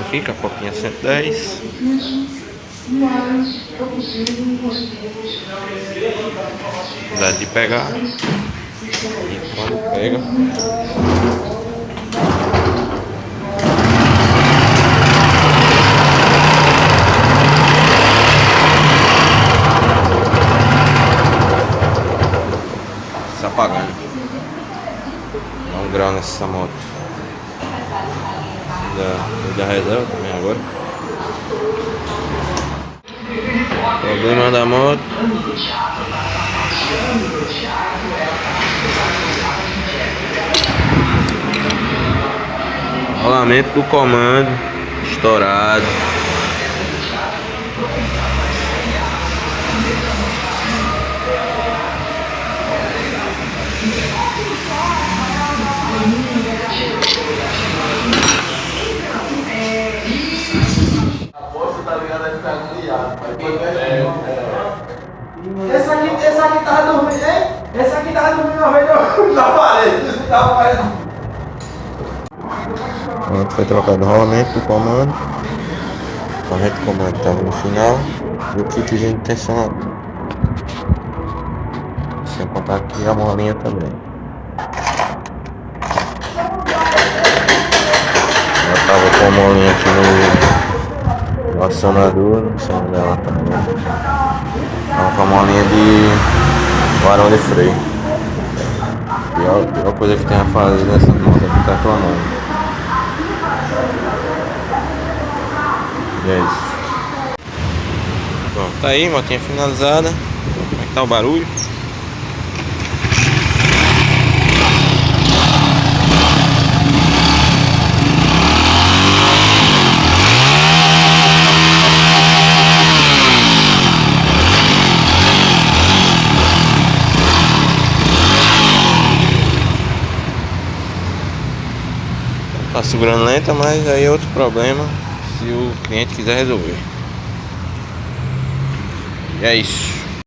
aqui, Capoquinha 110. Dá de pegar. E quando pega, está apagando. Dá um grau nessa moto. Da reserva também agora. Problema da moto. Rolamento do comando estourado. Essa aqui tava dormindo, hein? Essa aqui tava dormindo na frente da parede. Pronto, foi trocado o rolamento do comando. A corrente do comando estava no final. E o kitzinho de tensionador. Sem contar aqui a molinha também. Ela estava com a molinha aqui no acionador. Não sei onde ela estava. Estava com a molinha de varão de freio. Pior coisa que tem a fazer nessa moto aqui tá clonando. E é isso. Bom, tá aí, motinha finalizada. Como é que tá o barulho? Tá segurando lenta, mas aí é outro problema se o cliente quiser resolver. E é isso.